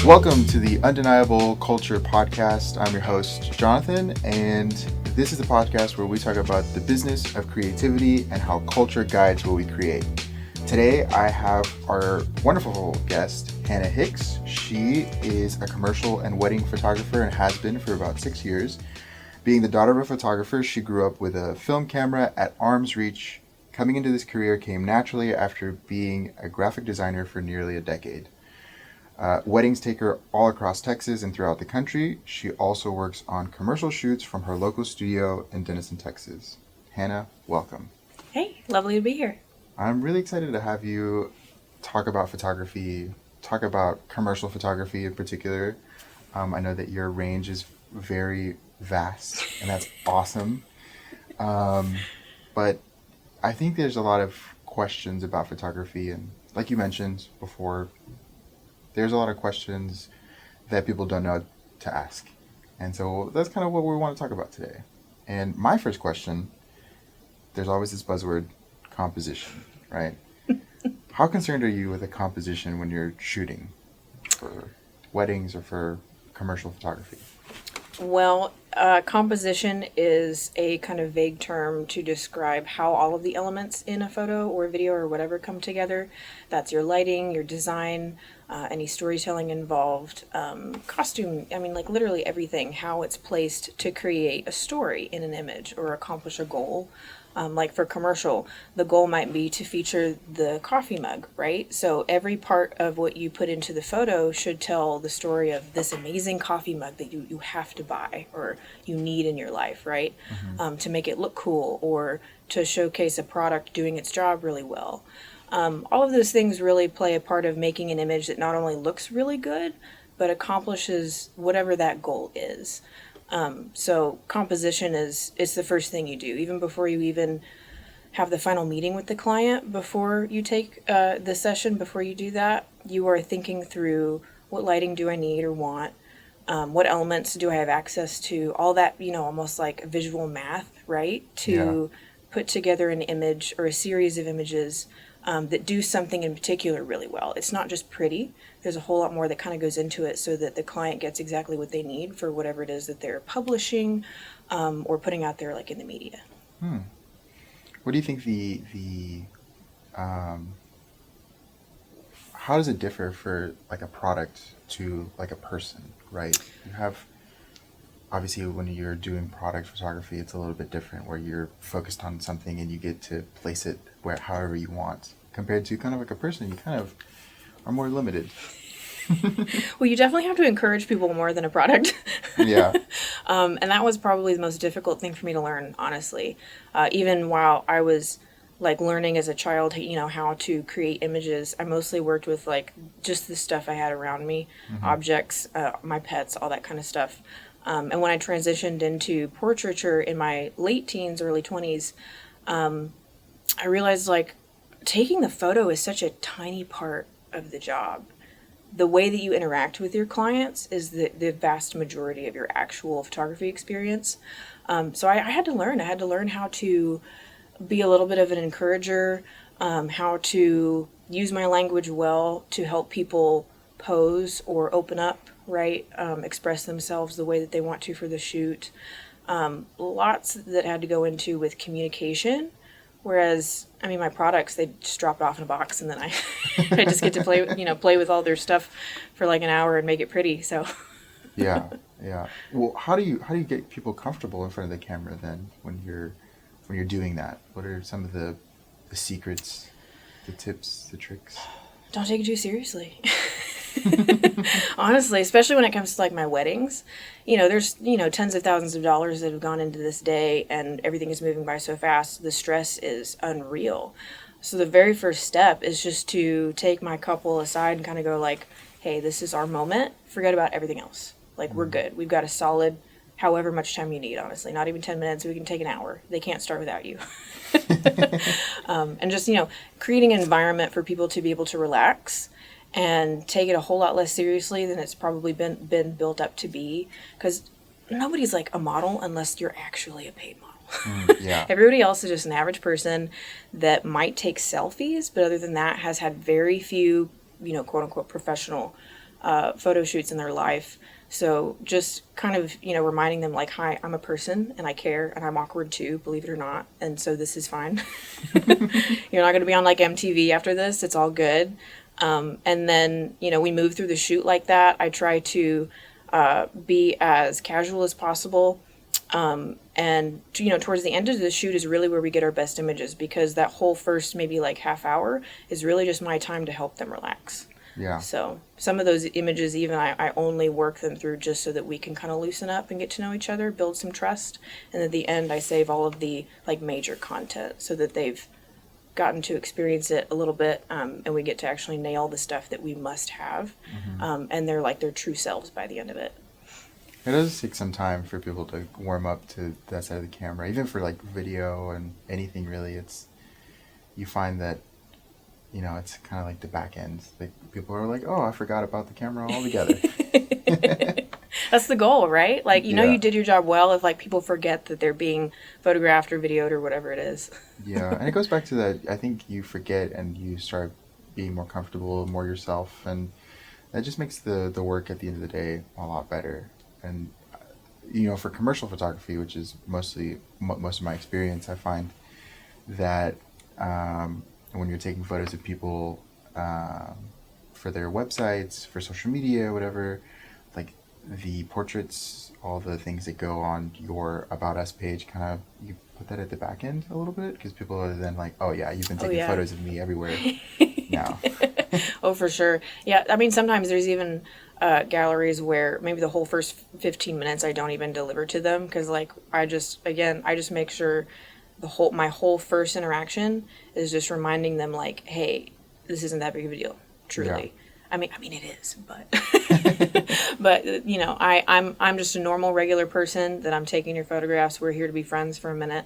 Welcome to the Undeniable Culture Podcast. I'm your host, Jonathan, and this is the podcast where we talk about the business of creativity and how culture guides what we create. Today, I have our wonderful guest, Hannah Hix. She is a commercial and wedding photographer and has been for about 6 years. Being the daughter of a photographer, she grew up with a film camera at arm's reach. Coming into this career came naturally after being a graphic designer for nearly a decade. Weddings take her all across Texas and throughout the country. She also works on commercial shoots from her local studio in Denison, Texas. Hannah, welcome. Hey, lovely to be here. I'm really excited to have you talk about photography, talk about commercial photography in particular. I know that your range is very vast, and that's awesome. But I think there's a lot of questions about photography, and like you mentioned before, there's a lot of questions that people don't know to ask. And so that's kind of what we want to talk about today. And my first question, there's always this buzzword, composition, right? How concerned are you with a composition when you're shooting for weddings or for commercial photography? Well, composition is a kind of vague term to describe how all of the elements in a photo or video or whatever come together. That's your lighting, your design, any storytelling involved, costume, like literally everything, how it's placed to create a story in an image or accomplish a goal. Like for commercial, the goal might be to feature the coffee mug, right? So every part of what you put into the photo should tell the story of this amazing coffee mug that you have to buy or you need in your life, right? Mm-hmm. To make it look cool or to showcase a product doing its job really well. All of those things really play a part of making an image that not only looks really good, but accomplishes whatever that goal is. So composition it's the first thing you do, even before you even have the final meeting with the client, before you take the session, before you do that, you are thinking through what lighting do I need or want, what elements do I have access to, all that, almost like visual math, right? To put together an image or a series of images that do something in particular really well. It's not just pretty. There's a whole lot more that kind of goes into it so that the client gets exactly what they need for whatever it is that they're publishing or putting out there, like in the media. What do you think how does it differ for like a product to like a person, right? You have, obviously when you're doing product photography, it's a little bit different where you're focused on something and you get to place it however you want. Compared to kind of like a person, you kind of are more limited. Well, you definitely have to encourage people more than a product. Yeah. And that was probably the most difficult thing for me to learn, honestly. Even while I was like learning as a child, how to create images, I mostly worked with like just the stuff I had around me, objects, my pets, all that kind of stuff. And when I transitioned into portraiture in my late teens, early 20s, I realized like taking the photo is such a tiny part of the job. The way that you interact with your clients is the vast majority of your actual photography experience. So I had to learn. I had to learn how to be a little bit of an encourager, how to use my language well to help people pose or open up, right? Express themselves the way that they want to for the shoot. Lots that had to go into with communication. Whereas, my products, they just drop it off in a box and then I just get to play with all their stuff for like an hour and make it pretty. So. Yeah. Well, how do you get people comfortable in front of the camera then when you're doing that? What are some of the secrets, the tips, the tricks? Don't take it too seriously. Honestly, especially when it comes to like my weddings, there's, tens of thousands of dollars that have gone into this day and everything is moving by so fast. The stress is unreal. So the very first step is just to take my couple aside and kind of go like, hey, this is our moment. Forget about everything else. Like we're good. We've got a solid, however much time you need, honestly, not even 10 minutes. We can take an hour. They can't start without you. And just, creating an environment for people to be able to relax and take it a whole lot less seriously than it's probably been built up to be, because nobody's like a model unless you're actually a paid model. Yeah. Everybody else is just an average person that might take selfies, but other than that has had very few, quote unquote professional photo shoots in their life. So just kind of, reminding them like, hi, I'm a person and I care and I'm awkward too, believe it or not. And so this is fine. You're not going to be on like MTV after this. It's all good. And then, we move through the shoot like that. I try to be as casual as possible. And, towards the end of the shoot is really where we get our best images, because that whole first maybe like half hour is really just my time to help them relax. Yeah. So some of those images, even I only work them through just so that we can kind of loosen up and get to know each other, build some trust. And at the end, I save all of the like major content so that they've gotten to experience it a little bit, and we get to actually nail the stuff that we must have. And they're like their true selves by the end of it. It does take some time for people to warm up to that side of the camera, even for like video and anything really. You find that, it's kind of like the back end. Like people are like, oh, I forgot about the camera altogether. That's the goal, right? Like, Yeah. you did your job well if like people forget that they're being photographed or videoed or whatever it is. Yeah, and it goes back to that. I think you forget and you start being more comfortable, more yourself, and that just makes the work at the end of the day a lot better. And for commercial photography, which is most of my experience, I find that when you're taking photos of people for their websites, for social media, whatever, like the portraits, all the things that go on your About Us page, kind of you put that at the back end a little bit, because people are then like, oh yeah, you've been taking photos of me everywhere now. Oh, for sure. Yeah, I mean, sometimes there's even galleries where maybe the whole first 15 minutes I don't even deliver to them, because like I just make sure my whole first interaction is just reminding them like, hey, this isn't that big of a deal, truly. Yeah. I mean it is, but but I'm just a normal regular person that I'm taking your photographs. We're here to be friends for a minute.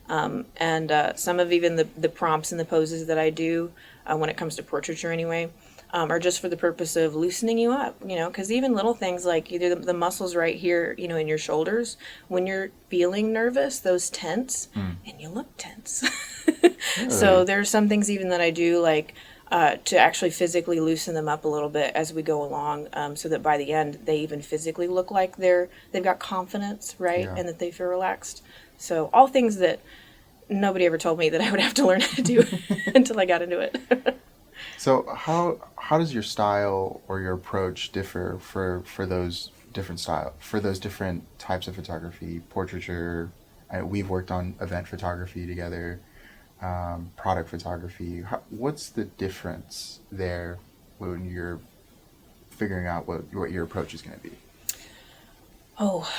And some of even the prompts and the poses that I do when it comes to portraiture anyway, are just for the purpose of loosening you up, because even little things like either the muscles right here, in your shoulders, when you're feeling nervous, those tense, and you look tense. Really? So there's some things even that I do like to actually physically loosen them up a little bit as we go along, so that by the end they even physically look like they've got confidence, right? Yeah. And that they feel relaxed. So all things that nobody ever told me that I would have to learn how to do until I got into it. So how does your style or your approach differ for those different types of photography, portraiture? We've worked on event photography together, product photography. What's the difference there when you're figuring out what your approach is going to be? Oh,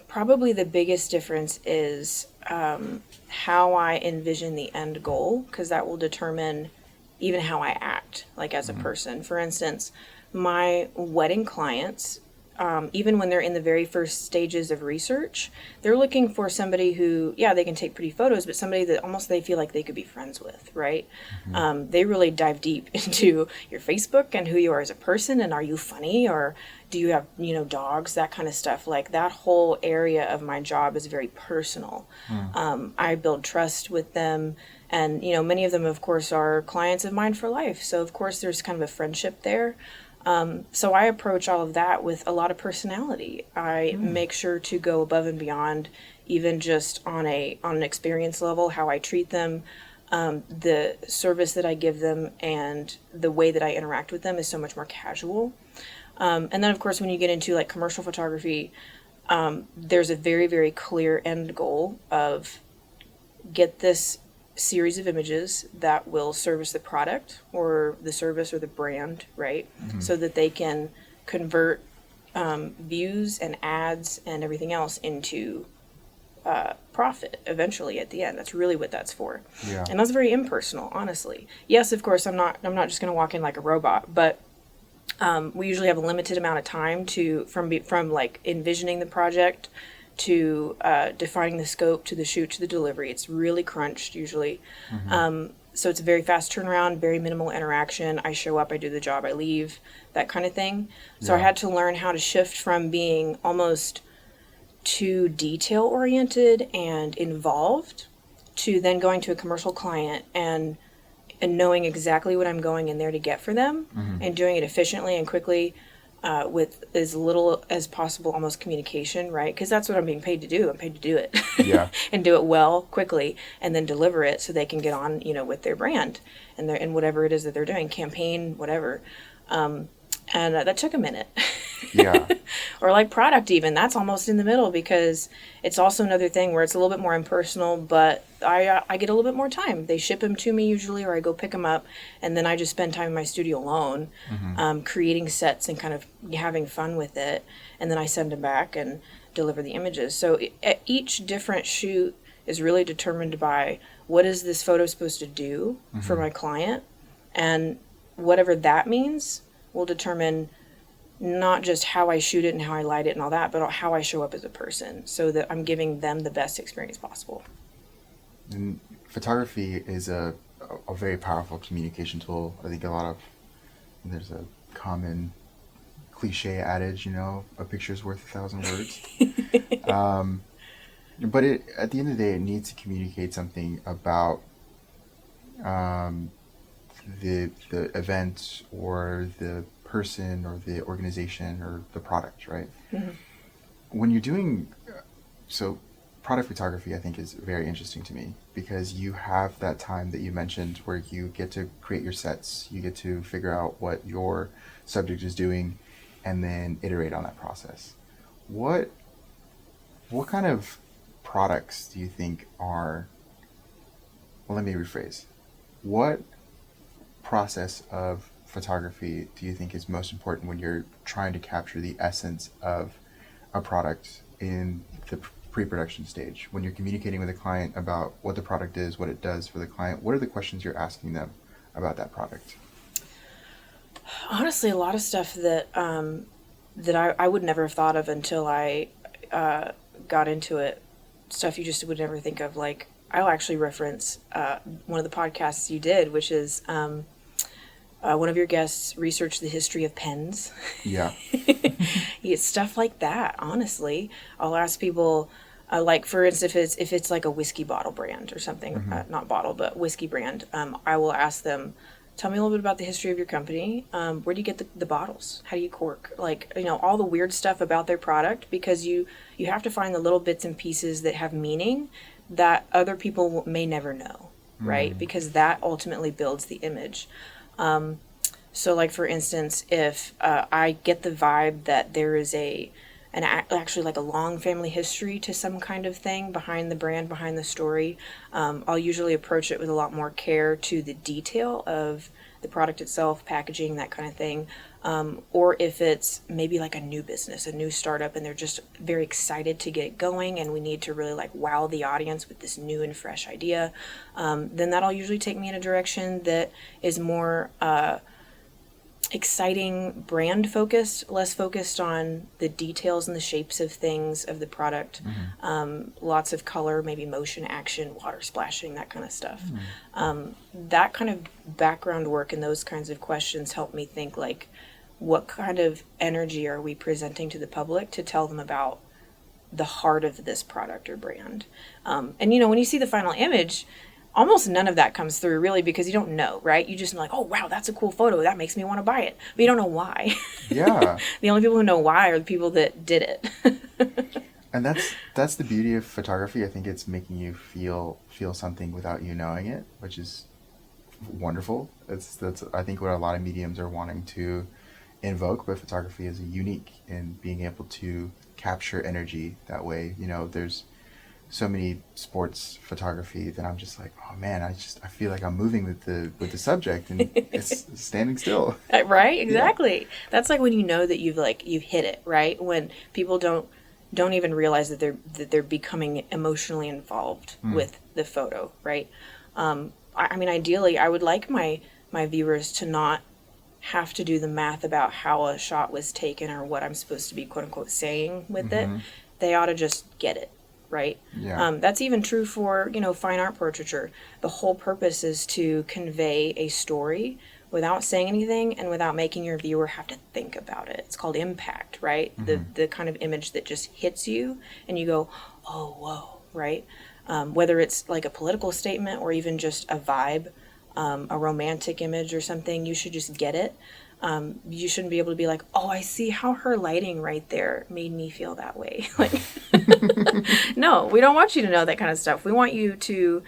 probably the biggest difference is how I envision the end goal, because that will determine even how I act, like as a person. For instance, my wedding clients, even when they're in the very first stages of research, they're looking for somebody who, they can take pretty photos, but somebody that almost they feel like they could be friends with, right? They really dive deep into your Facebook and who you are as a person, and are you funny, or do you have, dogs, that kind of stuff. Like that whole area of my job is very personal. I build trust with them. And, many of them, of course, are clients of mine for life. So, of course, there's kind of a friendship there. So I approach all of that with a lot of personality. I make sure to go above and beyond, even just on an experience level, how I treat them, the service that I give them, and the way that I interact with them is so much more casual. And then, of course, when you get into like commercial photography, there's a very, very clear end goal of get this series of images that will service the product or the service or the brand, right? So that they can convert views and ads and everything else into profit eventually at the end. That's really what that's for. Yeah. And that's very impersonal, honestly. Yes, of course, I'm not just going to walk in like a robot, but we usually have a limited amount of time from like envisioning the project to defining the scope, to the shoot, to the delivery. It's really crunched usually. So it's a very fast turnaround, very minimal interaction. I show up, I do the job, I leave, that kind of thing. So I had to learn how to shift from being almost too detail oriented and involved to then going to a commercial client and knowing exactly what I'm going in there to get for them and doing it efficiently and quickly. with as little as possible, almost communication, right? Because that's what I'm being paid to do. I'm paid to do it. Yeah. And do it well, quickly, and then deliver it so they can get on, with their brand and whatever it is that they're doing, campaign, whatever. And that took a minute. Yeah. Or like product even, that's almost in the middle, because it's also another thing where it's a little bit more impersonal, but I get a little bit more time. They ship them to me usually, or I go pick them up, and then I just spend time in my studio alone, creating sets and kind of having fun with it, and then I send them back and deliver the images. So each different shoot is really determined by what is this photo supposed to do for my client, and whatever that means will determine not just how I shoot it and how I light it and all that, but how I show up as a person, so that I'm giving them the best experience possible. And photography is a very powerful communication tool. I think there's a common cliche adage, a picture's worth 1,000 words. But at the end of the day, it needs to communicate something about the event or the person or the organization or the product, right? When you're doing product photography, I think, is very interesting to me, because you have that time that you mentioned where you get to create your sets, you get to figure out what your subject is doing, and then iterate on that process. What kind of products do you think are, well, let me rephrase. What process of photography do you think is most important when you're trying to capture the essence of a product in the pre-production stage? When you're communicating with a client about what the product is, what it does for the client, what are the questions you're asking them about that product? Honestly, a lot of stuff that I would never have thought of until I got into it. Stuff you just would never think of. Like, I'll actually reference one of the podcasts you did, which is one of your guests researched the history of pens. Yeah. Yeah, stuff like that, honestly. I'll ask people, like, for instance, if it's like a whiskey bottle brand or something, not bottle, but whiskey brand, I will ask them, tell me a little bit about the history of your company. Where do you get the bottles? How do you cork? Like, all the weird stuff about their product, because you have to find the little bits and pieces that have meaning that other people may never know, right? Because that ultimately builds the image. So, like, for instance, if I get the vibe that there is actually like a long family history to some kind of thing behind the brand, behind the story, I'll usually approach it with a lot more care to the detail of the product itself, packaging, that kind of thing. Or if it's maybe like a new business, a new startup, and they're just very excited to get going, and we need to really like wow the audience with this new and fresh idea, then that'll usually take me in a direction that is more exciting, brand focused, less focused on the details and the shapes of things of the product. Lots of color, maybe motion, action, water splashing, that kind of stuff. That kind of background work and those kinds of questions help me think, like, what kind of energy are we presenting to the public to tell them about the heart of this product or brand. And when you see the final image, almost none of that comes through, really, because you don't know, right? You just know, like, oh, wow, that's a cool photo. That makes me want to buy it. But you don't know why. Yeah. The only people who know why are the people that did it. And that's the beauty of photography. I think it's making you feel something without you knowing it, which is wonderful. That's I think what a lot of mediums are wanting to invoke, but photography is unique in being able to capture energy that way. There's so many sports photography that I'm just like, oh man, I feel like I'm moving with the subject, and it's standing still. Right? Exactly. Yeah. That's like when you know that you've hit it, right? When people don't even realize that they're becoming emotionally involved with the photo, right? I mean, ideally, I would like my viewers to not have to do the math about how a shot was taken or what I'm supposed to be, quote unquote, saying with it. They ought to just get it, right? Yeah. That's even true for, fine art portraiture. The whole purpose is to convey a story without saying anything and without making your viewer have to think about it. It's called impact, right? The kind of image that just hits you and you go, oh, whoa, right? Whether it's like a political statement or even just a vibe, a romantic image or something, you should just get it. You shouldn't be able to be like, oh, I see how her lighting right there made me feel that way. Like, no, we don't want you to know that kind of stuff. We want you to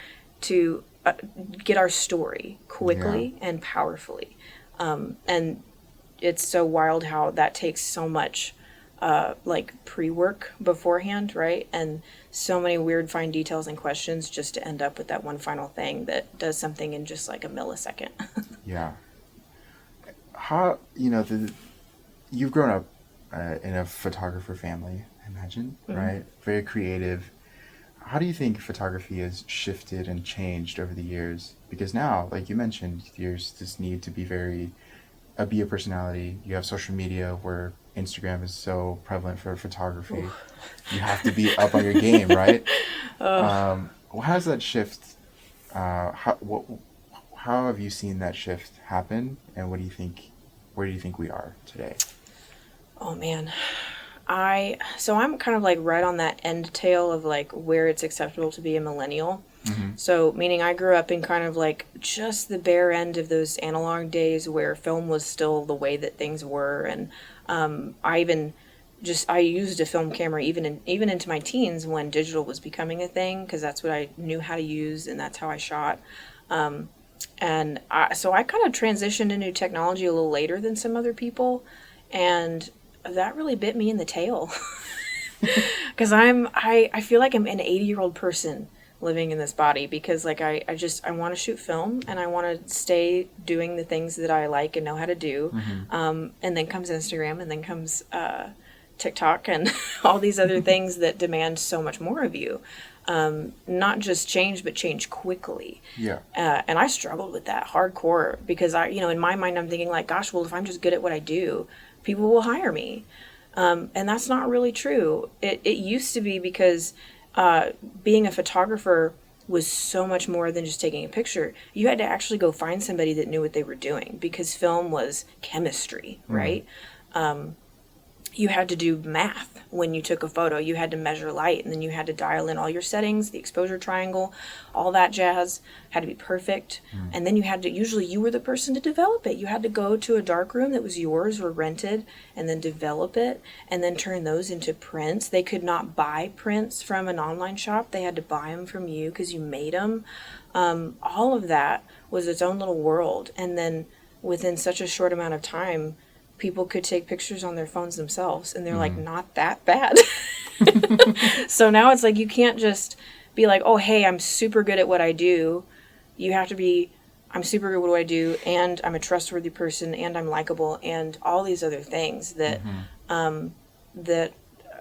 get our story quickly and powerfully. And it's so wild how that takes so much like pre-work beforehand, right? And so many weird fine details and questions just to end up with that one final thing that does something in just like a millisecond. Yeah. How, you've grown up in a photographer family, I imagine, right? Very creative. How do you think photography has shifted and changed over the years? Because now, like you mentioned, there's this need to be be a personality. You have social media where Instagram is so prevalent for photography. Ooh. You have to be up on your game, right? How does that shift? How have you seen that shift happen, and what do you think? Where do you think we are today? Oh man, I'm kind of like right on that end tail of like where it's acceptable to be a millennial. So meaning I grew up in kind of like just the bare end of those analog days where film was still the way that things were, and I used a film camera even into my teens when digital was becoming a thing, because that's what I knew how to use and that's how I shot. So I kind of transitioned into technology a little later than some other people, and that really bit me in the tail. Because I feel like I'm an 80-year-old person living in this body, because like I want to shoot film and I want to stay doing the things that I like and know how to do. And then comes Instagram, and then comes TikTok and all these other things that demand so much more of you. Not just change, but change quickly. Yeah. And I struggled with that hardcore, because in my mind, I'm thinking like, gosh, well, if I'm just good at what I do, people will hire me. And that's not really true. It used to be, because being a photographer was so much more than just taking a picture. You had to actually go find somebody that knew what they were doing, because film was chemistry, right? You had to do math when you took a photo. You had to measure light, and then you had to dial in all your settings, the exposure triangle, all that jazz had to be perfect. And then usually you were the person to develop it. You had to go to a dark room that was yours or rented, and then develop it, and then turn those into prints. They could not buy prints from an online shop. They had to buy them from you because you made them. All of that was its own little world. And then within such a short amount of time, people could take pictures on their phones themselves, and they're like, not that bad. So now it's like, you can't just be like, oh, hey, I'm super good at what I do. You have to be, I'm super good at what I do, and I'm a trustworthy person, and I'm likable, and all these other things that that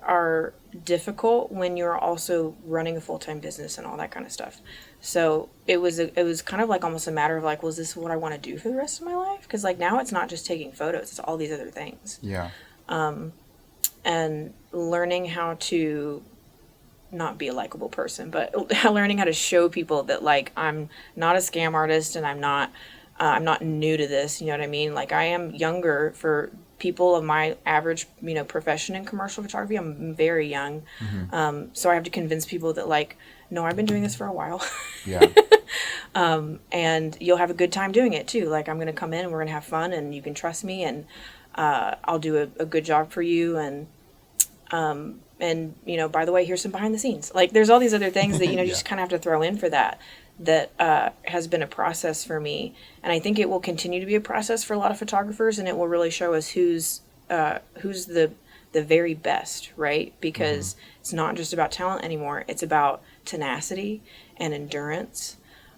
are difficult when you're also running a full-time business and all that kind of stuff. So it was kind of like almost a matter of like, well, is this what I want to do for the rest of my life? Because like now it's not just taking photos, it's all these other things. Yeah. And learning how to not be a likable person, but learning how to show people that like I'm not a scam artist, and I'm not new to this, you know what I mean? Like, I am younger for people of my average, profession in commercial photography. I'm very young. So I have to convince people that like, no, I've been doing this for a while. Yeah. And you'll have a good time doing it too. Like, I'm going to come in and we're going to have fun, and you can trust me, and I'll do a good job for you. And by the way, here's some behind the scenes. Like, there's all these other things that, you just kind of have to throw in for that has been a process for me. And I think it will continue to be a process for a lot of photographers, and it will really show us who's the very best, right? Because it's not just about talent anymore. It's about tenacity and endurance,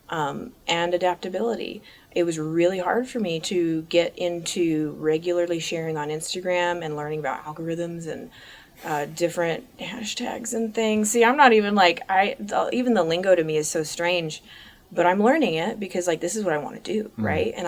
and adaptability. It was really hard for me to get into regularly sharing on Instagram and learning about algorithms and different hashtags and things. See, I'm not even like, even the lingo to me is so strange, but I'm learning it because like, this is what I want to do. Right. And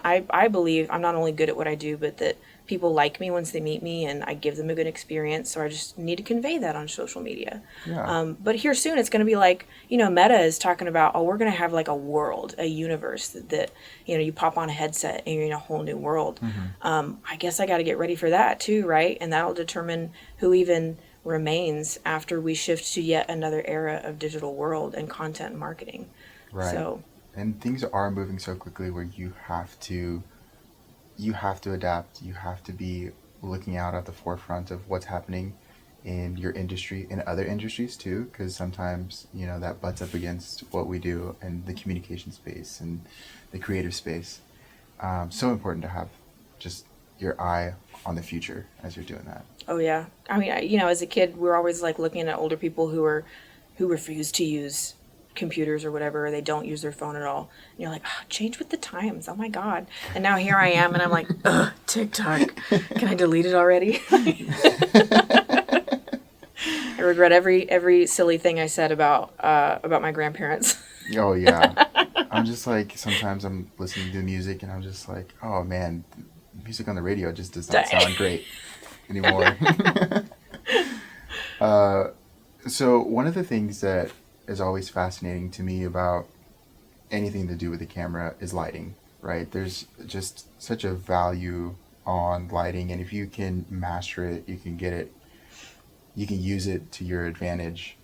I believe I'm not only good at what I do, but that people like me once they meet me, and I give them a good experience. So I just need to convey that on social media. Yeah. But here soon it's going to be like, Meta is talking about, oh, we're going to have like a world, a universe that you pop on a headset and you're in a whole new world. I guess I got to get ready for that too, right? And that'll determine who even remains after we shift to yet another era of digital world and content marketing. Right. And things are moving so quickly where you you have to adapt. You have to be looking out at the forefront of what's happening in your industry, in other industries too, because sometimes, that butts up against what we do in the communication space and the creative space. So important to have just your eye on the future as you're doing that. Oh yeah. I mean, as a kid, we were always like looking at older people who refuse to use computers or whatever, or they don't use their phone at all. And you're like, oh, change with the times. Oh my God. And now here I am, and I'm like, ugh, TikTok. Can I delete it already? I regret every silly thing I said about my grandparents. Oh yeah. I'm just like, sometimes I'm listening to music and I'm just like, oh man, the music on the radio just does not sound great anymore. So one of the things that is always fascinating to me about anything to do with the camera is lighting, right? There's just such a value on lighting, and if you can master it, you can use it to your advantage.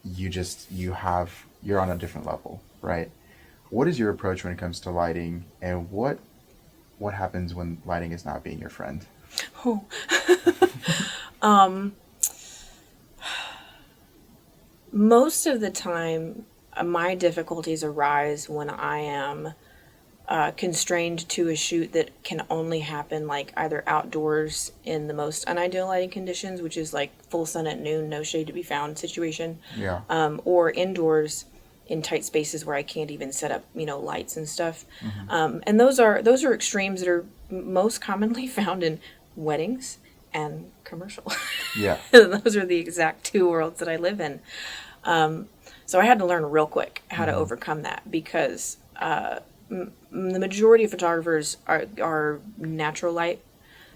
You're on a different level, right? What is your approach when it comes to lighting, and what happens when lighting is not being your friend? Oh. Most of the time, my difficulties arise when I am constrained to a shoot that can only happen like either outdoors in the most unideal lighting conditions, which is like full sun at noon, no shade to be found situation, Yeah. or indoors in tight spaces where I can't even set up, lights and stuff. And those are extremes that are most commonly found in weddings and commercial. Yeah. Those are the exact two worlds that I live in. So I had to learn real quick how to overcome that, because the majority of photographers are natural light.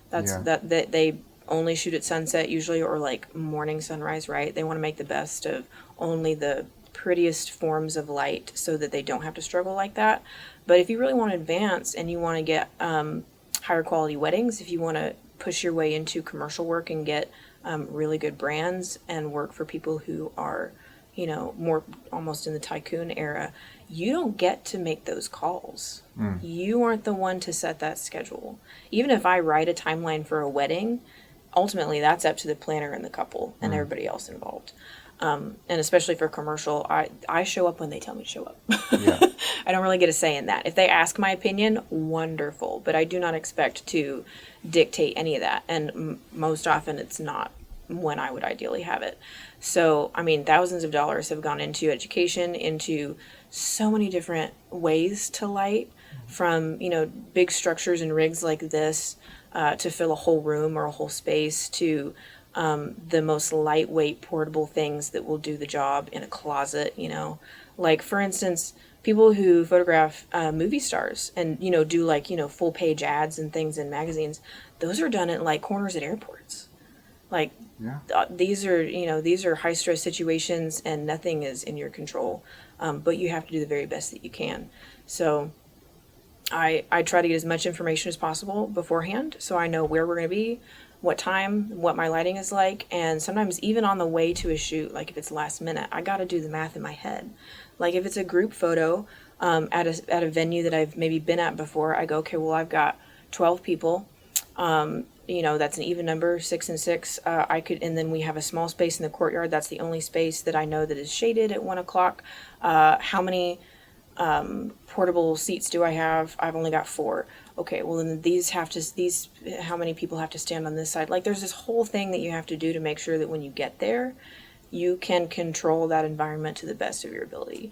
That they only shoot at sunset usually, or like morning sunrise, right? They want to make the best of only the prettiest forms of light so that they don't have to struggle like that. But if you really want to advance and you want to get higher quality weddings, if you want to push your way into commercial work and get really good brands and work for people who are, more almost in the tycoon era, you don't get to make those calls. You aren't the one to set that schedule. Even if I write a timeline for a wedding, ultimately that's up to the planner and the couple and everybody else involved. And especially for commercial, I show up when they tell me to show up. Yeah. I don't really get a say in that. If they ask my opinion, wonderful. But I do not expect to dictate any of that. And most often it's not when I would ideally have it. So, I mean, thousands of dollars have gone into education, into so many different ways to light, from, big structures and rigs like this to fill a whole room or a whole space, to the most lightweight portable things that will do the job in a closet, like, for instance, people who photograph movie stars and, do like, full page ads and things in magazines. Those are done at like corners at airports. Like, these are high stress situations and nothing is in your control. But you have to do the very best that you can. So I try to get as much information as possible beforehand, so I know where we're going to be, what time, what my lighting is like, and sometimes even on the way to a shoot, like if it's last minute, I got to do the math in my head. Like if it's a group photo at a venue that I've maybe been at before, I go, okay, well, I've got 12 people. That's an even number, 6 and 6. And then we have a small space in the courtyard. That's the only space that I know that is shaded at 1 o'clock. How many portable seats do I have? I've only got 4. Okay, well then how many people have to stand on this side? Like there's this whole thing that you have to do to make sure that when you get there, you can control that environment to the best of your ability.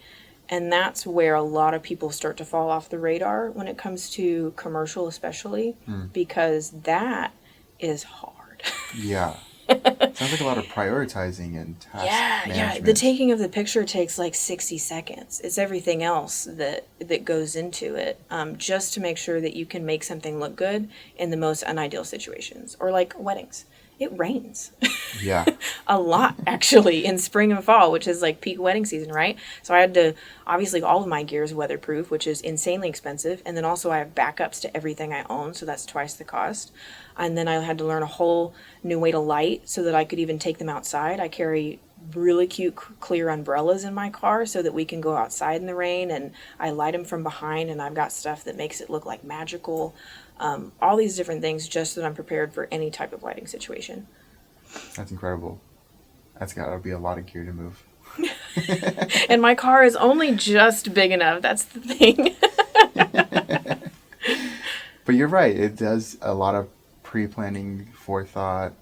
And that's where a lot of people start to fall off the radar when it comes to commercial, especially, because that is hard. Yeah. Sounds like a lot of prioritizing and task management. Yeah. The taking of the picture takes like 60 seconds. It's everything else that goes into it, just to make sure that you can make something look good in the most unideal situations. Or like weddings. It rains. Yeah. A lot, actually, in spring and fall, which is like peak wedding season, right? So I had to, obviously all of my gear is weatherproof, which is insanely expensive. And then also I have backups to everything I own, so that's twice the cost. And then I had to learn a whole new way to light so that I could even take them outside. I carry really cute clear umbrellas in my car so that we can go outside in the rain, and I light them from behind, and I've got stuff that makes it look like magical. All these different things just so that I'm prepared for any type of lighting situation. That's incredible. That's got to be a lot of gear to move. And my car is only just big enough. That's the thing. But you're right. It does a lot of pre-planning, forethought,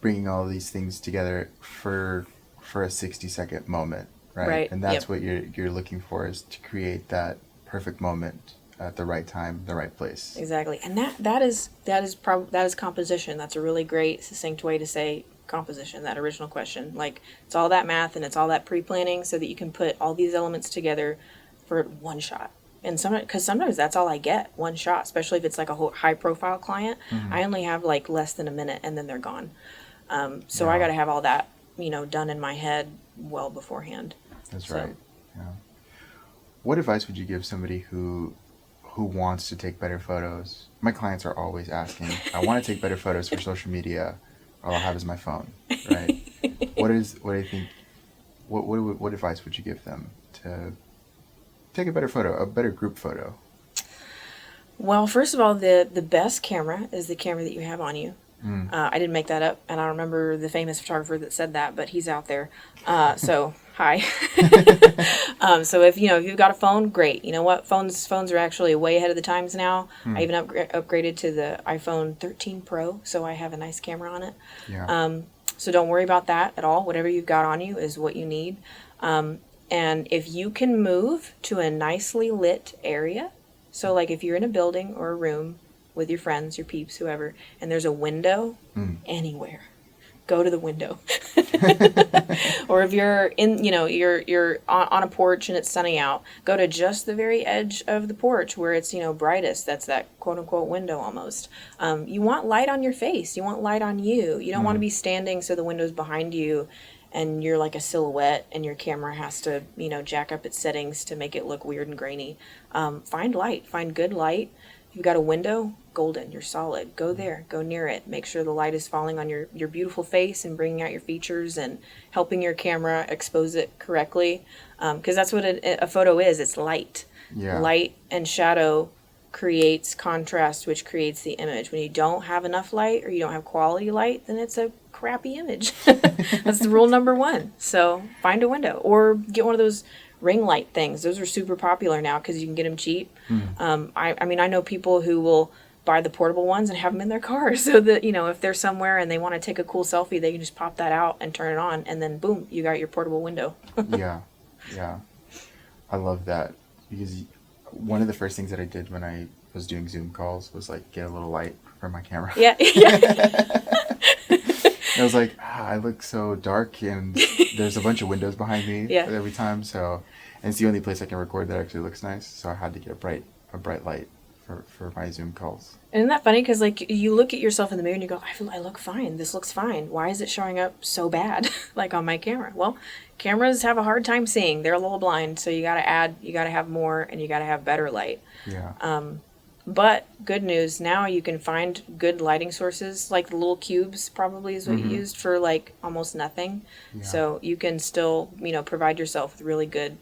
bringing all these things together for a 60-second moment, right? Right. And that's Yep. what you're looking for, is to create that perfect moment at the right time, the right place. Exactly. And that is composition. That's a really great, succinct way to say composition, that original question. Like, it's all that math and it's all that pre-planning so that you can put all these elements together for one shot. And because sometimes that's all I get, one shot, especially if it's like a high profile client. Mm-hmm. I only have like less than a minute and then they're gone. So Yeah. I got to have all that, done in my head well beforehand. That's So- right. Yeah. What advice would you give somebody who wants to take better photos? My clients are always asking, I want to take better photos for social media. All I have is my phone, right? What do you think? What advice would you give them to take a better photo, a better group photo? Well, first of all, the best camera is the camera that you have on you. I didn't make that up, and I don't remember the famous photographer that said that, but he's out there. So hi. So if you've got a phone, great. You know what? Phones are actually way ahead of the times now. I even upgraded to the iPhone 13 Pro, so I have a nice camera on it. Yeah. So don't worry about that at all. Whatever you've got on you is what you need. And if you can move to a nicely lit area, so like if you're in a building or a room with your friends, your peeps, whoever, and there's a window anywhere, go to the window. Or if you're in, you're on a porch and it's sunny out, go to just the very edge of the porch where it's, brightest. That's that quote unquote window almost. You want light on your face. You want light on you. You don't want to be standing so the window's behind you and you're like a silhouette and your camera has to, jack up its settings to make it look weird and grainy. Find light, find good light. If you've got a window, golden, you're solid. Go there, go near it. Make sure the light is falling on your beautiful face and bringing out your features and helping your camera expose it correctly. Because that's what a photo is. It's light. Yeah. Light and shadow creates contrast, which creates the image. When you don't have enough light or you don't have quality light, then it's a crappy image. That's the rule number one. So find a window or get one of those ring light things. Those are super popular now because you can get them cheap. I know people who will buy the portable ones and have them in their car so that, if they're somewhere and they want to take a cool selfie, they can just pop that out and turn it on and then boom, you got your portable window. Yeah. I love that, because one of the first things that I did when I was doing Zoom calls was like get a little light for my camera. Yeah. I was like, I look so dark and there's a bunch of windows behind me every time. So, and it's the only place I can record that actually looks nice. So I had to get a bright light for my Zoom calls. Isn't that funny? Because like you look at yourself in the mirror and you go, I look fine. This looks fine. Why is it showing up so bad? Like on my camera. Well, cameras have a hard time seeing. They're a little blind. So you got to have more and you got to have better light. Yeah. But good news, now you can find good lighting sources, like the little cubes probably is what you used for like almost nothing. Yeah. So you can still, provide yourself with really good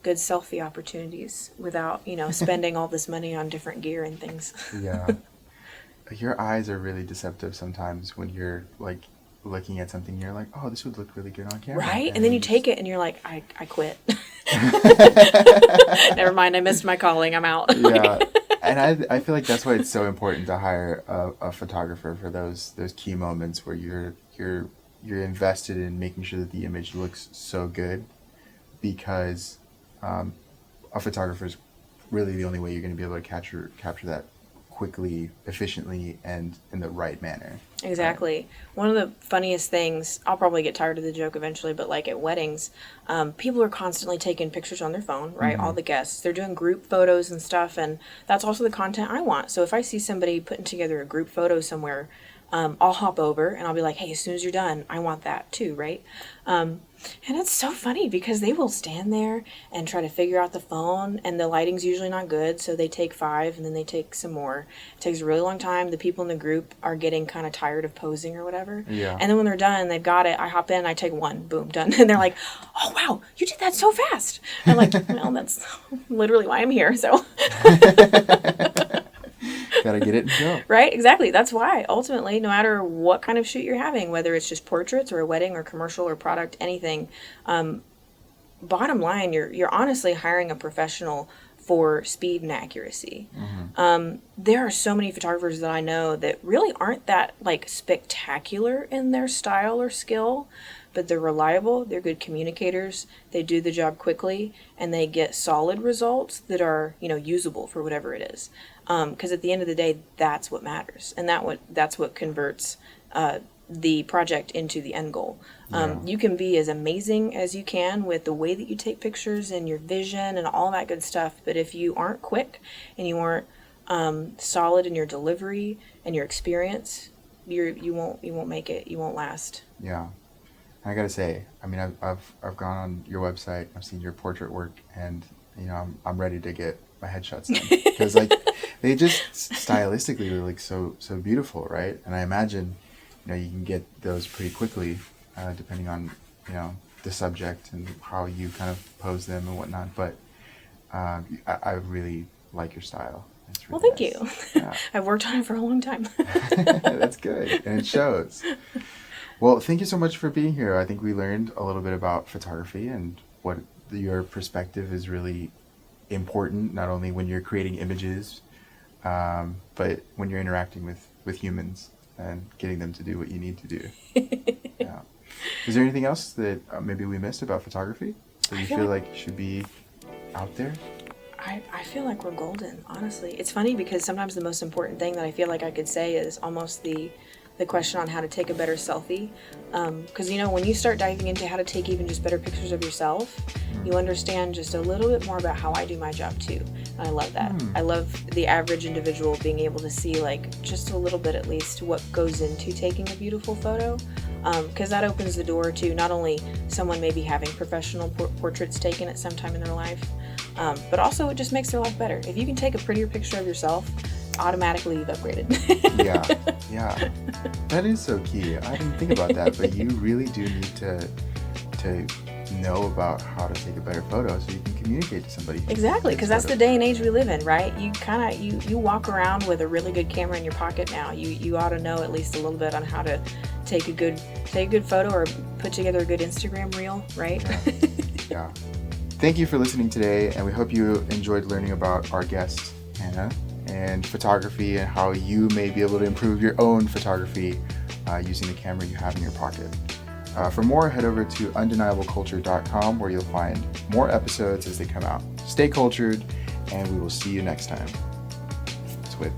selfie opportunities without, spending all this money on different gear and things. Yeah. Your eyes are really deceptive sometimes when you're like looking at something, you're like, oh, this would look really good on camera. Right? And then you take it and you're like, I quit. Never mind, I missed my calling, I'm out. Yeah. And I feel like that's why it's so important to hire a photographer for those key moments where you're invested in making sure that the image looks so good, because a photographer is really the only way you're going to be able to capture that quickly, efficiently, and in the right manner. Exactly. Right? One of the funniest things, I'll probably get tired of the joke eventually, but like at weddings, people are constantly taking pictures on their phone, right? All the guests, they're doing group photos and stuff, and that's also the content I want. So if I see somebody putting together a group photo somewhere, I'll hop over and I'll be like, hey, as soon as you're done, I want that too, right? And it's so funny because they will stand there and try to figure out the phone, and the lighting's usually not good, so they take 5 and then they take some more. It takes a really long time. The people in the group are getting kind of tired of posing or whatever. Yeah. And then when they're done, they've got it, I hop in, I take 1, boom, done. And they're like, oh, wow, you did that so fast. I'm like, well, that's literally why I'm here, so. Gotta get it and go. Right, exactly. That's why, ultimately, no matter what kind of shoot you're having, whether it's just portraits or a wedding or commercial or product, anything, bottom line, you're honestly hiring a professional for speed and accuracy. There are so many photographers that I know that really aren't that like spectacular in their style or skill, but they're reliable, they're good communicators, they do the job quickly, and they get solid results that are, usable for whatever it is. Because at the end of the day, that's what matters, and that's what converts the project into the end goal. You can be as amazing as you can with the way that you take pictures and your vision and all that good stuff, but if you aren't quick and you aren't solid in your delivery and your experience, you won't make it. You won't last. Yeah. I gotta say, I mean, I've gone on your website, I've seen your portrait work, and I'm ready to get my headshots done because like they just stylistically look so beautiful, right? And I imagine you can get those pretty quickly, depending on the subject and how you kind of pose them and whatnot. But I really like your style. It's really Well, thank nice. you. Yeah. I've worked on it for a long time. That's good, and it shows. Well, thank you so much for being here. I think we learned a little bit about photography and what your perspective is really important, not only when you're creating images, but when you're interacting with humans and getting them to do what you need to do. Yeah. Is there anything else that maybe we missed about photography that you feel like should be out there? I feel like we're golden, honestly. It's funny because sometimes the most important thing that I feel like I could say is almost the question on how to take a better selfie. Because, when you start diving into how to take even just better pictures of yourself, you understand just a little bit more about how I do my job too. And I love that. I love the average individual being able to see like just a little bit at least what goes into taking a beautiful photo. Because that opens the door to not only someone maybe having professional portraits taken at some time in their life, but also it just makes their life better. If you can take a prettier picture of yourself, automatically you've upgraded. Yeah. That is so key. I didn't think about that, but you really do need to know about how to take a better photo so you can communicate to somebody. Exactly, because that's the day and age we live in, right? You kind of you walk around with a really good camera in your pocket now. You ought to know at least a little bit on how to take a good photo or put together a good Instagram reel, right? Yeah. Thank you for listening today, and we hope you enjoyed learning about our guest, Hannah, and photography and how you may be able to improve your own photography using the camera you have in your pocket. For more, head over to undeniableculture.com where you'll find more episodes as they come out. Stay cultured, and we will see you next time. It's with.